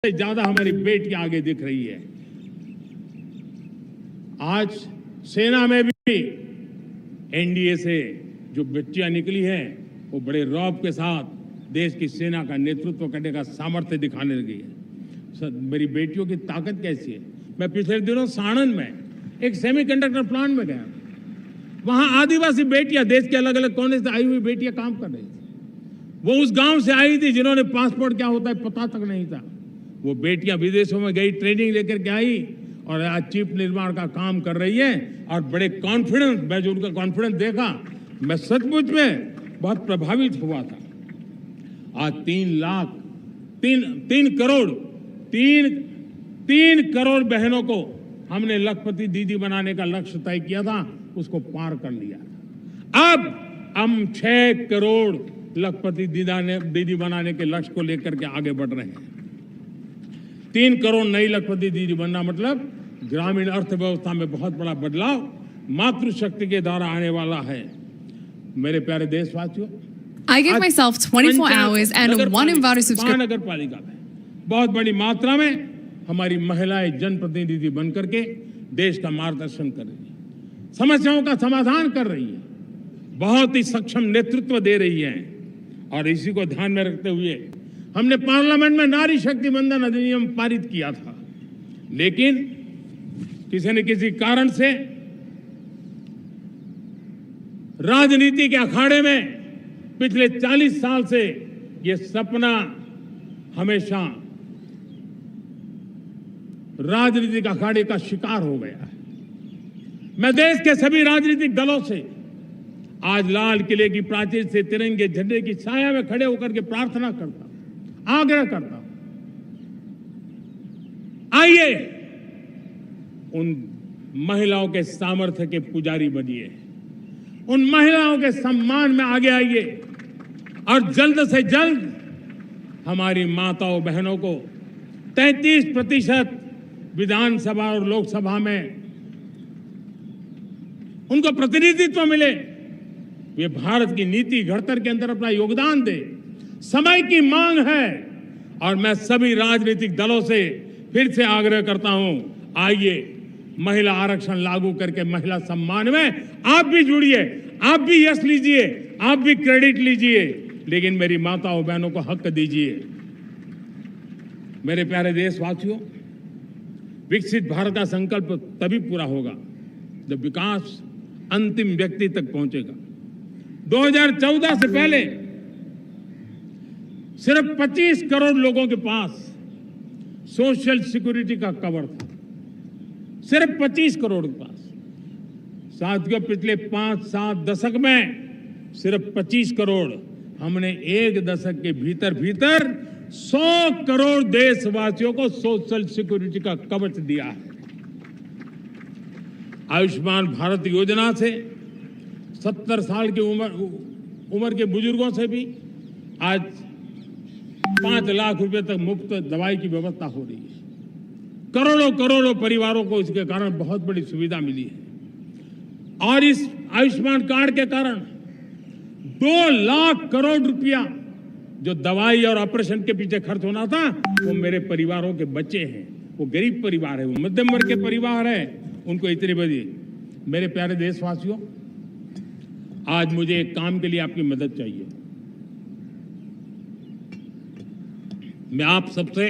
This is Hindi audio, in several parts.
से ज्यादा हमारी बेटियां आगे दिख रही है। आज सेना में भी एनडीए से जो बेटियां निकली हैं वो बड़े रौब के साथ देश की सेना का नेतृत्व करने का सामर्थ्य दिखाने लगी है। मेरी बेटियों की ताकत कैसी है। मैं पिछले दिनों साणंद में एक सेमीकंडक्टर प्लांट में गया, वहां आदिवासी बेटियां, देश के अलग अलग कोने से आई हुई बेटियां काम कर रही थी। वो उस गांव से आई थी जिन्होंने पासपोर्ट क्या होता है पता तक नहीं था। वो बेटियां विदेशों में गई, ट्रेनिंग लेकर के आई और आज चिप निर्माण का काम कर रही है और बड़े कॉन्फिडेंस, मैं जो उनका कॉन्फिडेंस देखा, मैं सचमुच में बहुत प्रभावित हुआ था। आज 3 करोड़ बहनों को हमने लखपति दीदी बनाने का लक्ष्य तय किया था, उसको पार कर लिया। अब हम 6 करोड़ लखपति दीदी बनाने के लक्ष्य को लेकर के आगे बढ़ रहे हैं। 3 करोड़ नई लखपति दीदी बनना मतलब ग्रामीण अर्थव्यवस्था में बहुत बड़ा बदलाव मातृशक्ति के द्वारा आने वाला है। मेरे प्यारे देशवासियों, I gave myself 24 hours and 1 invited subscription. नगर पालिका में बहुत बड़ी मात्रा में हमारी महिलाएं जनप्रतिनिधि बनकर के देश का मार्गदर्शन कर रही है, समस्याओं का समाधान कर रही है, बहुत ही सक्षम नेतृत्व दे रही है। और इसी को ध्यान में रखते हुए हमने पार्लियामेंट में नारी शक्ति वंदन अधिनियम पारित किया था, लेकिन किसी न किसी कारण से राजनीति के अखाड़े में पिछले 40 साल से ये सपना हमेशा राजनीतिक अखाड़े का शिकार हो गया है। मैं देश के सभी राजनीतिक दलों से आज लाल किले की प्राचीर से तिरंगे झंडे की छाया में खड़े होकर के प्रार्थना करता हूं, आग्रह करता हूं, आइए उन महिलाओं के सामर्थ्य के पुजारी बनिए, उन महिलाओं के सम्मान में आगे आइए और जल्द से जल्द हमारी माताओं बहनों को 33% विधानसभा और लोकसभा में उनको प्रतिनिधित्व मिले, वे भारत की नीति घड़तर के अंदर अपना योगदान दे। समय की मांग है और मैं सभी राजनीतिक दलों से फिर से आग्रह करता हूं, आइए महिला आरक्षण लागू करके महिला सम्मान में आप भी जुड़िए, आप भी यश लीजिए, आप भी क्रेडिट लीजिए, लेकिन मेरी माताओं बहनों को हक दीजिए। मेरे प्यारे देशवासियों, विकसित भारत का संकल्प तभी पूरा होगा जब विकास अंतिम व्यक्ति तक पहुंचेगा। 2014 से पहले सिर्फ 25 करोड़ लोगों के पास सोशल सिक्योरिटी का कवर था, सिर्फ 25 करोड़ के पास। साथियों, पिछले 5-7 दशक में सिर्फ 25 करोड़, हमने 1 दशक के भीतर 100 करोड़ देशवासियों को सोशल सिक्योरिटी का कवच दिया है। आयुष्मान भारत योजना से 70 साल की उम्र के बुजुर्गों से भी आज 5 लाख रुपए तक मुफ्त दवाई की व्यवस्था हो रही है। करोड़ों परिवारों को इसके कारण बहुत बड़ी सुविधा मिली है। और इस आयुष्मान कार्ड के कारण 2 लाख करोड़ रुपया जो दवाई और ऑपरेशन के पीछे खर्च होना था, वो मेरे परिवारों के बच्चे हैं। वो गरीब परिवार है, वो मध्यम वर्ग के परिवार है, उनको इतनी बड़ी। मेरे प्यारे देशवासियों, आज मुझे एक काम के लिए आपकी मदद चाहिए। मैं आप सबसे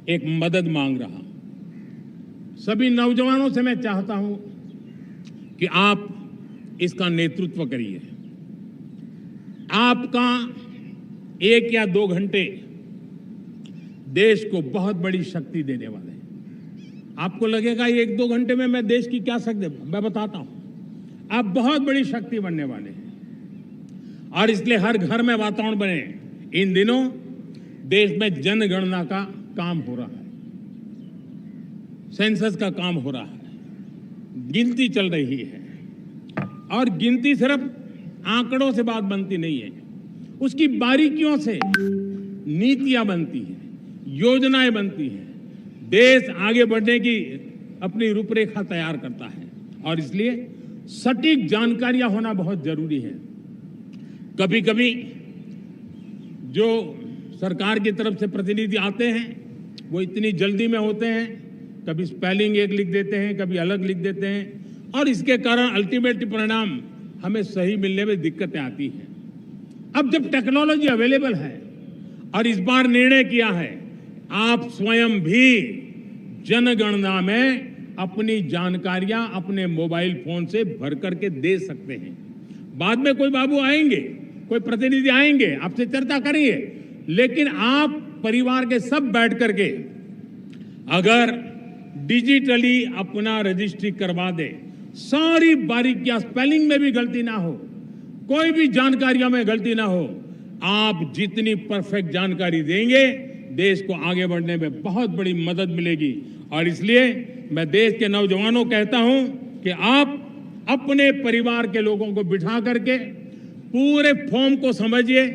एक मदद मांग रहा हूं। सभी नौजवानों से मैं चाहता हूं कि आप इसका नेतृत्व करिए। आपका 1 या 2 घंटे देश को बहुत बड़ी शक्ति देने वाले हैं। आपको लगेगा 1-2 घंटे में मैं देश की क्या शक्ति, मैं बताता हूं, आप बहुत बड़ी शक्ति बनने वाले हैं। और इसलिए हर घर में वातावरण बने। इन दिनों देश में जनगणना का काम हो रहा है, सेंसस का काम हो रहा है, गिनती चल रही है। और गिनती सिर्फ आंकड़ों से बात बनती नहीं है, उसकी बारीकियों से नीतियां बनती हैं, योजनाएं बनती हैं, देश आगे बढ़ने की अपनी रूपरेखा तैयार करता है। और इसलिए सटीक जानकारियां होना बहुत जरूरी है। कभी कभी जो सरकार की तरफ से प्रतिनिधि आते हैं वो इतनी जल्दी में होते हैं, कभी स्पेलिंग एक लिख देते हैं, कभी अलग लिख देते हैं, और इसके कारण अल्टीमेट परिणाम हमें सही मिलने में दिक्कतें आती हैं। अब जब टेक्नोलॉजी अवेलेबल है और इस बार निर्णय किया है, आप स्वयं भी जनगणना में अपनी जानकारियां अपने मोबाइल फोन से भर करके दे सकते हैं। बाद में कोई बाबू आएंगे, कोई प्रतिनिधि आएंगे, आपसे चर्चा करेंगे, लेकिन आप परिवार के सब बैठ करके अगर डिजिटली अपना रजिस्ट्री करवा दे, सारी बारीकियां, स्पेलिंग में भी गलती ना हो, कोई भी जानकारियों में गलती ना हो, आप जितनी परफेक्ट जानकारी देंगे देश को आगे बढ़ने में बहुत बड़ी मदद मिलेगी। और इसलिए मैं देश के नौजवानों को कहता हूं कि आप अपने परिवार के लोगों को बिठा करके पूरे फॉर्म को समझिए,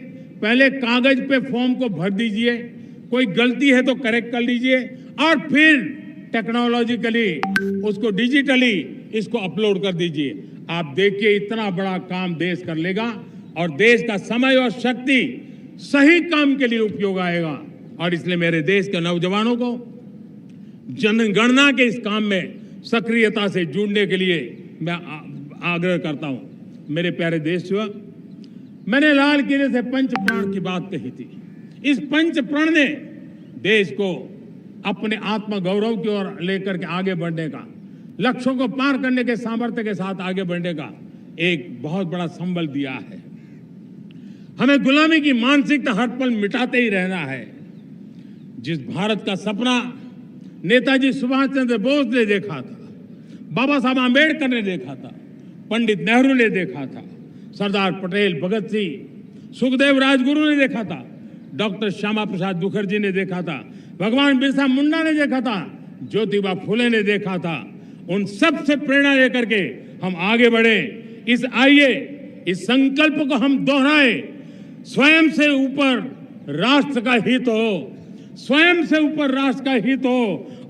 पहले कागज पे फॉर्म को भर दीजिए, कोई गलती है तो करेक्ट कर लीजिए, और फिर टेक्नोलॉजिकली उसको डिजिटली इसको अपलोड कर दीजिए। आप देखिए इतना बड़ा काम देश कर लेगा और देश का समय और शक्ति सही काम के लिए उपयोग आएगा। और इसलिए मेरे देश के नौजवानों को जनगणना के इस काम में सक्रियता से जुड़ने के लिए मैं आग्रह करता हूं। मेरे प्यारे देशवासियों, मैंने लाल किले से पंच प्राण की बात कही थी। इस पंच प्राण ने देश को अपने आत्मगौरव की ओर लेकर के आगे बढ़ने का, लक्ष्यों को पार करने के सामर्थ्य के साथ आगे बढ़ने का एक बहुत बड़ा संबल दिया है। हमें गुलामी की मानसिकता हर पल मिटाते ही रहना है। जिस भारत का सपना नेताजी सुभाष चंद्र बोस ने देखा था, बाबा साहब आंबेडकर ने देखा था, पंडित नेहरू ने देखा था, सरदार पटेल, भगत सिंह, सुखदेव राजगुरु ने देखा था, डॉक्टर श्यामा प्रसाद मुखर्जी ने देखा था, भगवान बिरसा मुंडा ने देखा था, ज्योतिबा फुले ने देखा था, उन सब से प्रेरणा लेकर के हम आगे बढ़े। आइए इस संकल्प को हम दोहराए, स्वयं से ऊपर राष्ट्र का हित हो, स्वयं से ऊपर राष्ट्र का हित हो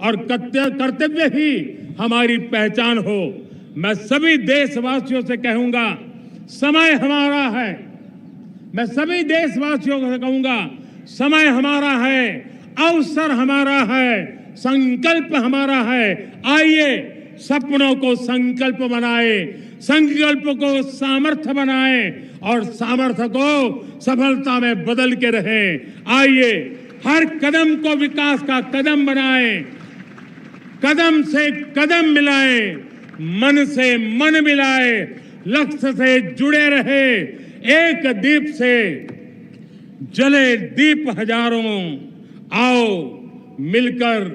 और कर्तव्य ही हमारी पहचान हो। मैं सभी देशवासियों से कहूंगा, समय हमारा है। मैं सभी देशवासियों से कहूंगा, समय हमारा है, अवसर हमारा है, संकल्प हमारा है। आइए सपनों को संकल्प बनाए, संकल्प को सामर्थ्य बनाए और सामर्थ्य को सफलता में बदल के रहे। आइए हर कदम को विकास का कदम बनाए, कदम से कदम मिलाए, मन से मन मिलाए, लक्ष्य से जुड़े रहे। एक दीप से जले दीप हजारों, आओ मिलकर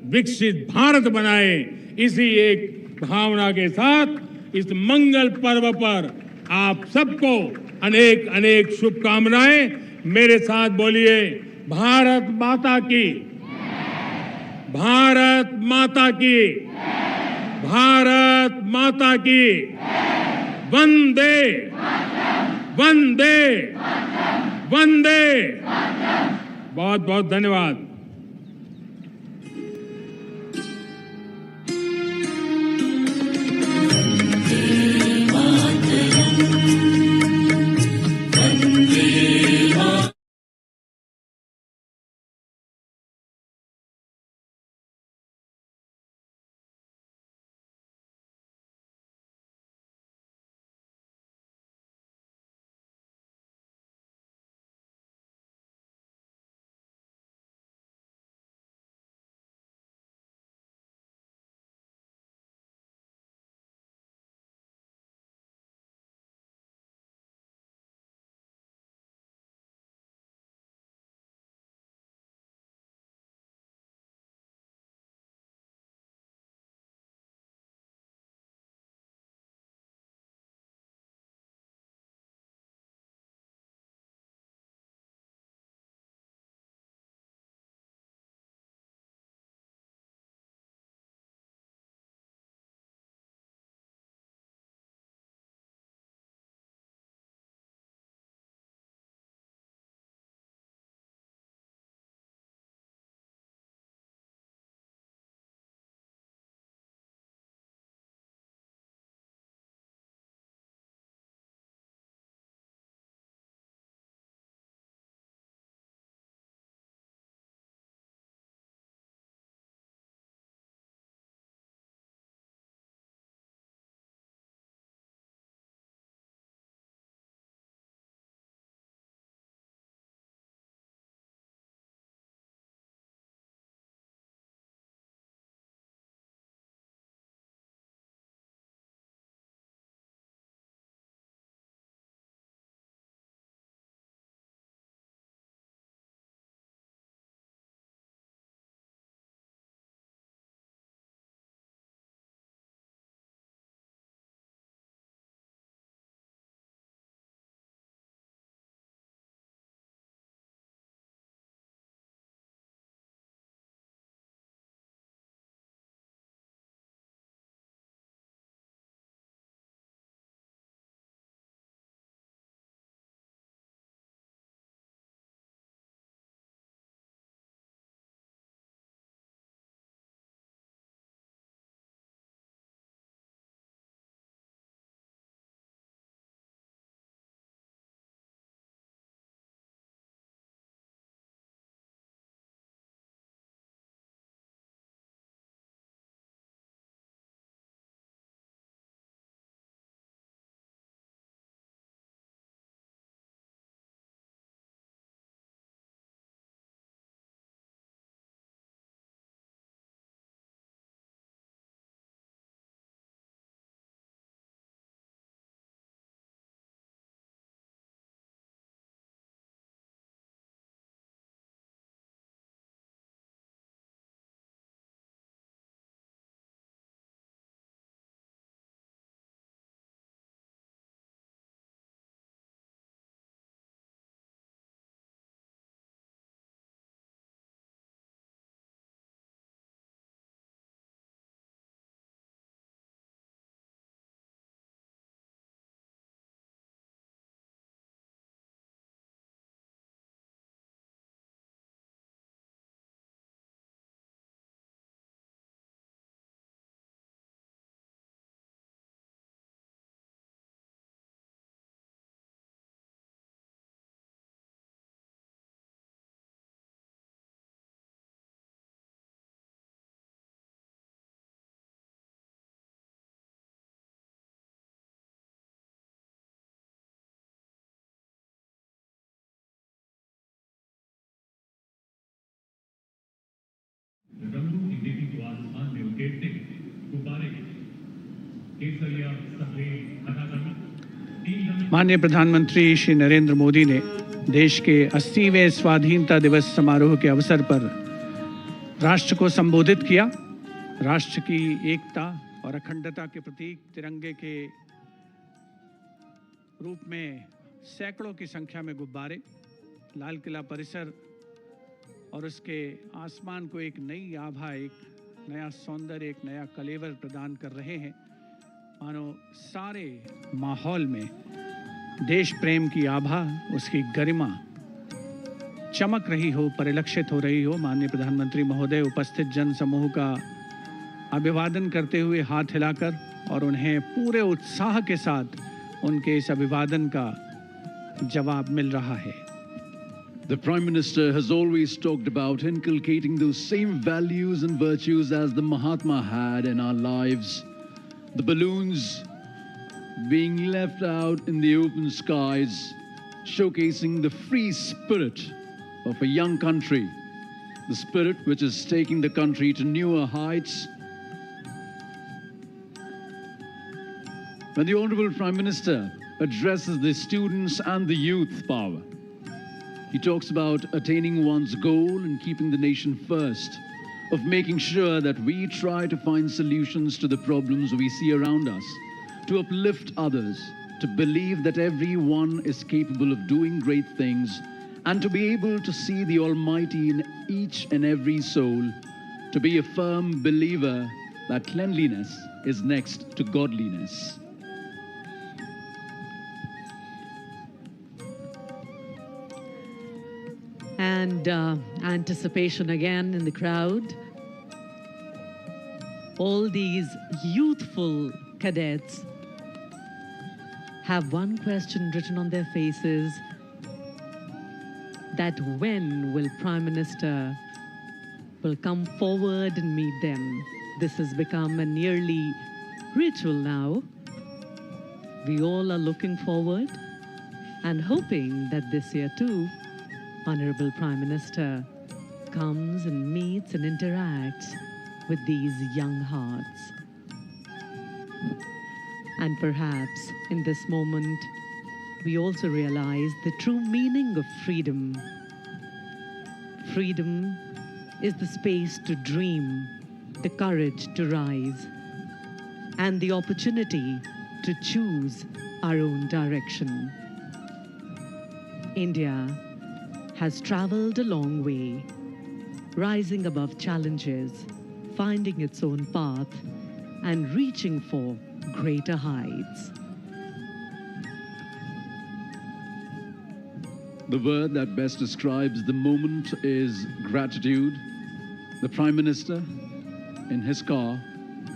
विकसित भारत बनाए। इसी एक भावना के साथ इस मंगल पर्व पर आप सबको अनेक अनेक शुभकामनाएं। मेरे साथ बोलिए, भारत माता की, भारत माता की, भारत माता की, वंदे वंदे वंदे। बहुत बहुत धन्यवाद। देखी तो आसमान में उकेरते गुब्बारे केसरिया सफेद हरा रंग। माननीय प्रधानमंत्री श्री नरेंद्र मोदी ने देश के 80वें स्वाधीनता दिवस समारोह के अवसर पर राष्ट्र को संबोधित किया। राष्ट्र की एकता और अखंडता के प्रतीक तिरंगे के रूप में सैकड़ों की संख्या में गुब्बारे लाल किला परिसर और उसके आसमान को एक नई आभा, एक नया सौंदर्य, एक नया कलेवर प्रदान कर रहे हैं। मानो सारे माहौल में देश प्रेम की आभा, उसकी गरिमा चमक रही हो, परिलक्षित हो रही हो। माननीय प्रधानमंत्री महोदय उपस्थित जन समूह का अभिवादन करते हुए हाथ हिलाकर और उन्हें पूरे उत्साह के साथ उनके इस अभिवादन का जवाब मिल रहा है। The Prime Minister has always talked about inculcating those same values and virtues as the Mahatma had in our lives. The balloons being left out in the open skies, showcasing the free spirit of a young country, the spirit which is taking the country to newer heights. When the Honorable Prime Minister addresses the students and the youth power, he talks about attaining one's goal and keeping the nation first, of making sure that we try to find solutions to the problems we see around us, to uplift others, to believe that everyone is capable of doing great things, and to be able to see the Almighty in each and every soul, to be a firm believer that cleanliness is next to godliness. And anticipation again in the crowd. All these youthful cadets have one question written on their faces, that when will Prime Minister will come forward and meet them. This has become a nearly ritual now. We all are looking forward and hoping that this year too, Honorable Prime Minister comes and meets and interacts with these young hearts. And perhaps in this moment, we also realize the true meaning of freedom. Freedom is the space to dream, the courage to rise, and the opportunity to choose our own direction. India has traveled a long way, rising above challenges, finding its own path, and reaching for greater heights. The word that best describes the moment is gratitude. The Prime Minister in his car,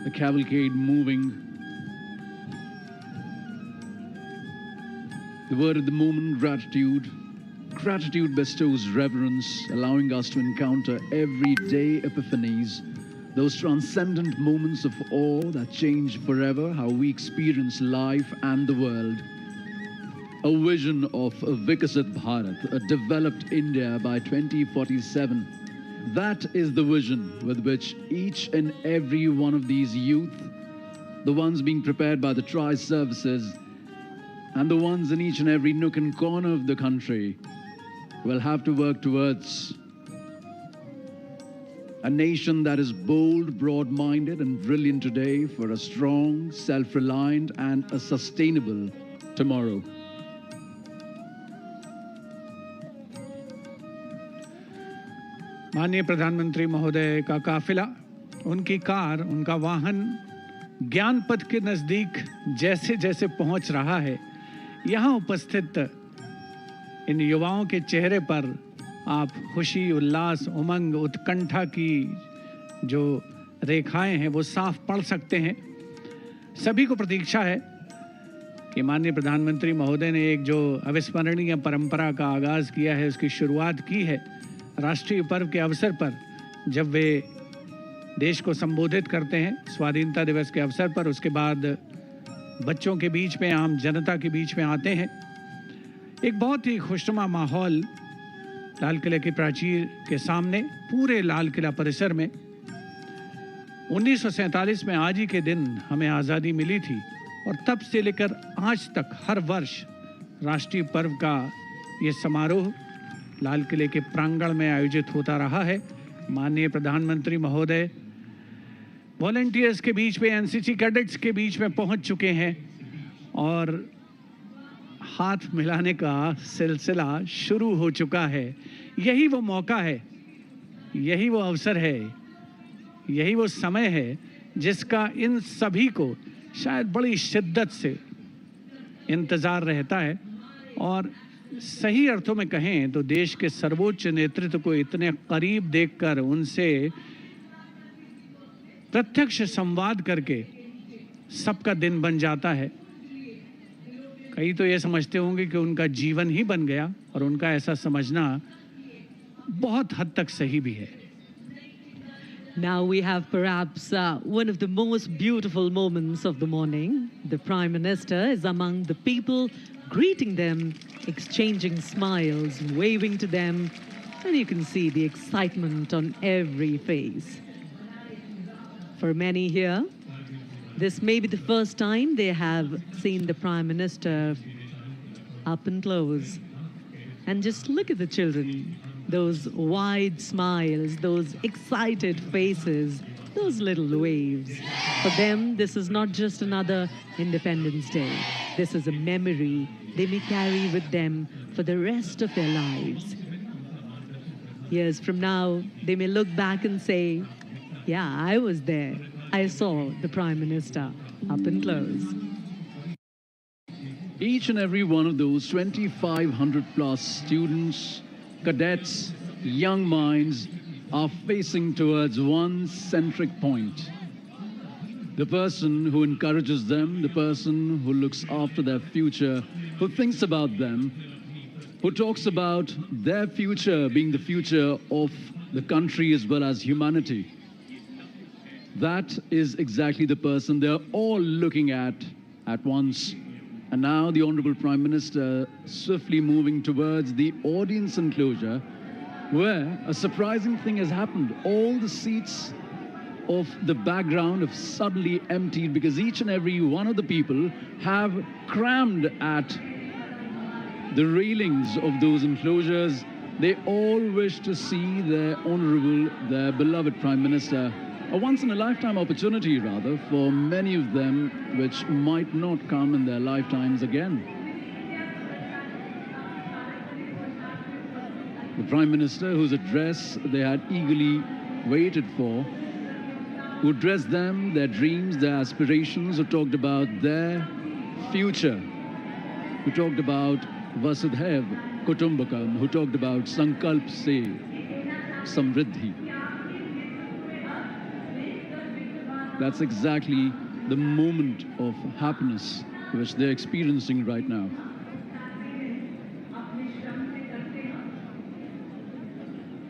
the cavalcade moving. The word of the moment, gratitude. Gratitude bestows reverence, allowing us to encounter everyday epiphanies, those transcendent moments of awe that change forever how we experience life and the world. A vision of a Vikasit Bharat, a developed India by 2047. That is the vision with which each and every one of these youth, the ones being prepared by the tri-services, and the ones in each and every nook and corner of the country, will have to work towards. A nation that is bold, broad-minded, and brilliant today for a strong, self-reliant, and a sustainable tomorrow. माननीय प्रधानमंत्री महोदय का काफिला, उनकी कार, उनका वाहन ज्ञान पथ के नज़दीक जैसे जैसे पहुंच रहा है, यहाँ उपस्थित इन युवाओं के चेहरे पर आप खुशी, उल्लास, उमंग, उत्कंठा की जो रेखाएं हैं वो साफ पढ़ सकते हैं। सभी को प्रतीक्षा है कि माननीय प्रधानमंत्री महोदय ने एक जो अविस्मरणीय परंपरा का आगाज़ किया है, उसकी शुरुआत की है राष्ट्रीय पर्व के अवसर पर, जब वे देश को संबोधित करते हैं स्वाधीनता दिवस के अवसर पर। उसके बाद बच्चों के बीच में, आम जनता के बीच में आते हैं। एक बहुत ही खुशनुमा माहौल लाल किले की प्राचीर के सामने, पूरे लाल किला परिसर में 1947 में आज ही के दिन हमें आज़ादी मिली थी और तब से लेकर आज तक हर वर्ष राष्ट्रीय पर्व का ये समारोह लाल किले के प्रांगण में आयोजित होता रहा है। माननीय प्रधानमंत्री महोदय वॉलंटियर्स के बीच में, एनसीसी कैडेट्स के बीच में पहुंच चुके हैं और हाथ मिलाने का सिलसिला शुरू हो चुका है। यही वो मौका है, यही वो अवसर है, यही वो समय है जिसका इन सभी को शायद बड़ी शिद्दत से इंतज़ार रहता है। और सही अर्थों में कहें तो देश के सर्वोच्च नेतृत्व को इतने करीब देखकर, उनसे प्रत्यक्ष संवाद करके सबका दिन बन जाता है। कई तो ये समझते होंगे कि उनका जीवन ही बन गया, और उनका ऐसा समझना बहुत हद तक सही भी है। Now we have perhaps one of the most beautiful moments of the morning. The Prime Minister is among the people, greeting them, exchanging smiles, waving to them, and you can see the excitement on every face. For many here, this may be the first time they have seen the Prime Minister up and close. And just look at the children. Those wide smiles, those excited faces, those little waves. For them, this is not just another Independence Day. This is a memory they may carry with them for the rest of their lives. Years from now, they may look back and say, yeah, I was there. I saw the Prime Minister up and close. Each and every one of those 2,500 plus students, cadets, young minds are facing towards one centric point. The person who encourages them, the person who looks after their future, who thinks about them, who talks about their future being the future of the country as well as humanity. That is exactly the person they're all looking at once. And now the Honorable Prime Minister swiftly moving towards the audience enclosure, where a surprising thing has happened. All the seats of the background have suddenly emptied because each and every one of the people have crammed at the railings of those enclosures. They all wish to see their honorable, their beloved Prime Minister. A once-in-a-lifetime opportunity, rather, for many of them, which might not come in their lifetimes again. The Prime Minister, whose address they had eagerly waited for, who addressed them, their dreams, their aspirations, who talked about their future, who talked about Vasudhaiv Kutumbakam, who talked about Sankalp Se Samriddhi. That's exactly the moment of happiness which they're experiencing right now.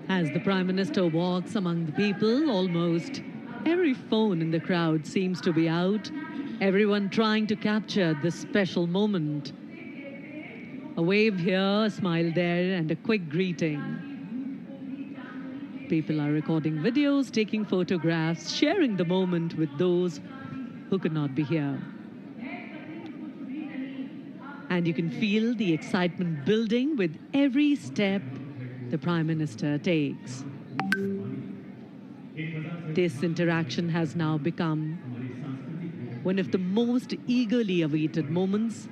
As the Prime Minister walks among the people, almost every phone in the crowd seems to be out, everyone trying to capture this special moment. A wave here, a smile there, and a quick greeting. People are recording videos, taking photographs, sharing the moment with those who could not be here. And you can feel the excitement building with every step the Prime Minister takes. This interaction has now become one of the most eagerly awaited moments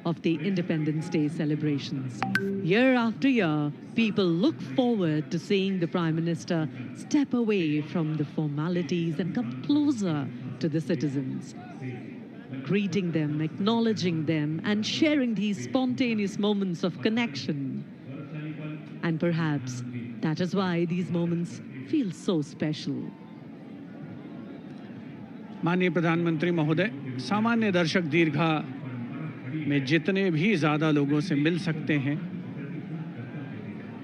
of the Independence Day celebrations. Year after year, people look forward to seeing the Prime Minister step away from the formalities and come closer to the citizens, greeting them, acknowledging them, and sharing these spontaneous moments of connection. And perhaps that is why these moments feel so special. माननीय प्रधानमंत्री महोदय, सामान्य दर्शक दीर्घा में जितने भी ज़्यादा लोगों से मिल सकते हैं,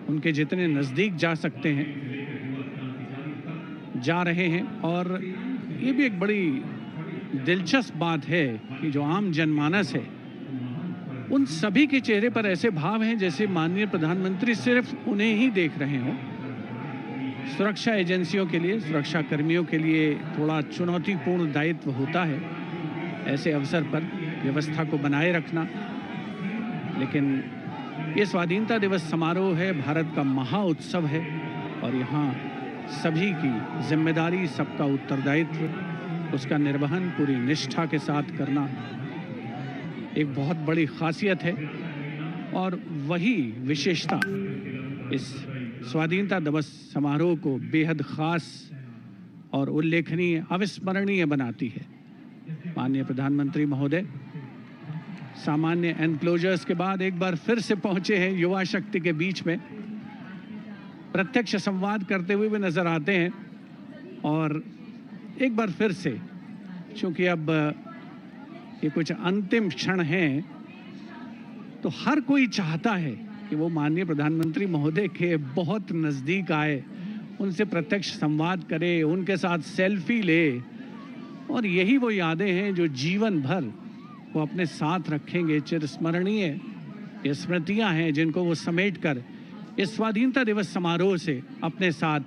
उनके जितने नज़दीक जा सकते हैं, जा रहे हैं। और ये भी एक बड़ी दिलचस्प बात है कि जो आम जनमानस है, उन सभी के चेहरे पर ऐसे भाव हैं जैसे माननीय प्रधानमंत्री सिर्फ उन्हें ही देख रहे हों। सुरक्षा एजेंसियों के लिए, सुरक्षा कर्मियों के लिए थोड़ा चुनौतीपूर्ण दायित्व होता है ऐसे अवसर पर व्यवस्था को बनाए रखना। लेकिन ये स्वाधीनता दिवस समारोह है, भारत का महा उत्सव है और यहाँ सभी की जिम्मेदारी, सबका उत्तरदायित्व, उसका निर्वहन पूरी निष्ठा के साथ करना एक बहुत बड़ी खासियत है। और वही विशेषता इस स्वाधीनता दिवस समारोह को बेहद खास और उल्लेखनीय, अविस्मरणीय बनाती है। माननीय प्रधानमंत्री महोदय सामान्य एनक्लोजर्स के बाद एक बार फिर से पहुंचे हैं युवा शक्ति के बीच में, प्रत्यक्ष संवाद करते हुए भी नजर आते हैं। और एक बार फिर से, चूंकि अब ये कुछ अंतिम क्षण हैं, तो हर कोई चाहता है कि वो माननीय प्रधानमंत्री महोदय के बहुत नज़दीक आए, उनसे प्रत्यक्ष संवाद करे, उनके साथ सेल्फी ले। और यही वो यादें हैं जो जीवन भर वो अपने साथ रखेंगे। चिरस्मरणीय ये स्मृतियाँ हैं जिनको वो समेट कर इस स्वाधीनता दिवस समारोह से अपने साथ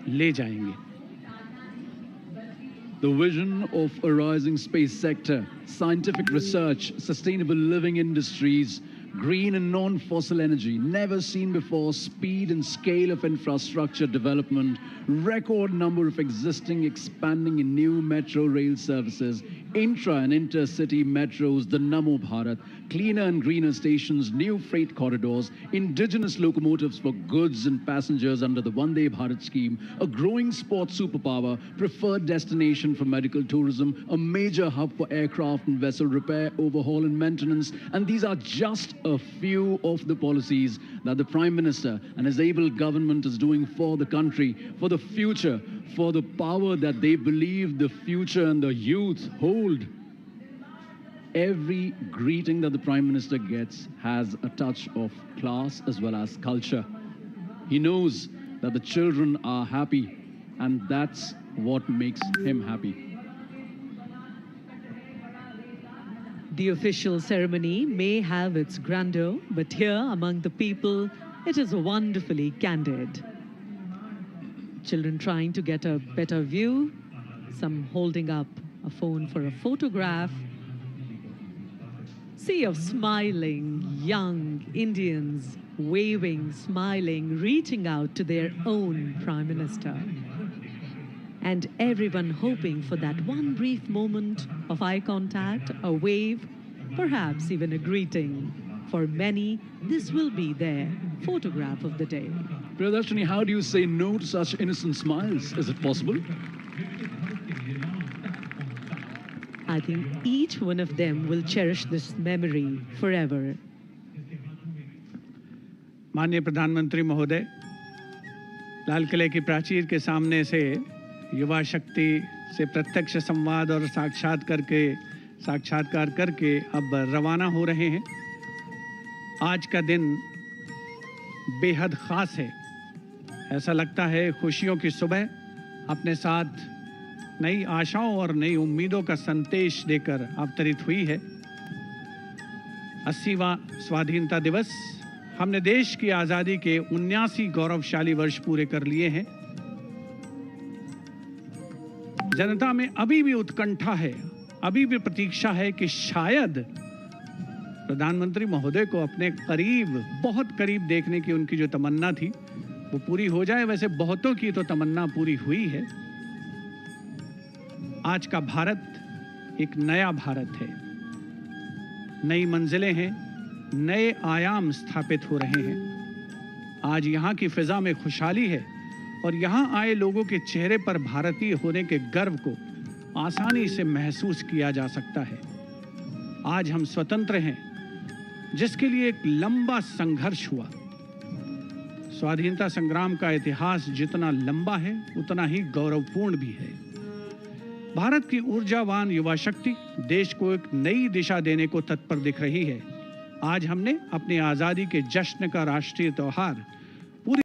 ले जाएंगे। The vision of a rising space sector, scientific research, sustainable living industries, green and non-fossil energy, never seen before, speed and scale of infrastructure development, record number of existing, expanding in new metro rail services, intra and intercity metros, the Namo Bharat, cleaner and greener stations, new freight corridors, indigenous locomotives for goods and passengers under the Vande Bharat scheme, a growing sports superpower, preferred destination for medical tourism, a major hub for aircraft and vessel repair, overhaul and maintenance. And these are just a few of the policies that the Prime Minister and his able government is doing for the country, for the future, for the power that they believe the future and the youth hold. Every greeting that the Prime Minister gets has a touch of class as well as culture. He knows that the children are happy, and that's what makes him happy. The official ceremony may have its grandeur, but here among the people, it is wonderfully candid. Children trying to get a better view, some holding up a phone for a photograph. Sea of smiling young Indians, waving, smiling, reaching out to their own Prime Minister. And everyone hoping for that one brief moment of eye contact, a wave, perhaps even a greeting. For many, this will be their photograph of the day. Priyadarshini, how do you say no to such innocent smiles? Is it possible? I think each one of them will cherish this memory forever. माननीय प्रधानमंत्री महोदय लाल किले की प्राचीर के सामने से युवा शक्ति से प्रत्यक्ष संवाद और साक्षात्कार करके अब रवाना हो रहे हैं। आज का दिन बेहद खास है। ऐसा लगता है खुशियों की सुबह अपने साथ नई आशाओं और नई उम्मीदों का संदेश देकर अवतरित हुई है। 80वां स्वाधीनता दिवस, हमने देश की आज़ादी के 79 गौरवशाली वर्ष पूरे कर लिए हैं। जनता में अभी भी उत्कंठा है, अभी भी प्रतीक्षा है कि शायद प्रधानमंत्री महोदय को अपने करीब, बहुत करीब देखने की उनकी जो तमन्ना थी वो पूरी हो जाए। वैसे बहुतों की तो तमन्ना पूरी हुई है। आज का भारत एक नया भारत है, नई मंजिलें हैं, नए आयाम स्थापित हो रहे हैं। आज यहाँ की फिजा में खुशहाली है और यहाँ आए लोगों के चेहरे पर भारतीय होने के गर्व को आसानी से महसूस किया जा सकता है। आज हम स्वतंत्र हैं, जिसके लिए एक लंबा संघर्ष हुआ। स्वाधीनता संग्राम का इतिहास जितना लंबा है उतना ही गौरवपूर्ण भी है। भारत की ऊर्जावान युवा शक्ति देश को एक नई दिशा देने को तत्पर दिख रही है। आज हमने अपनी आज़ादी के जश्न का राष्ट्रीय त्योहार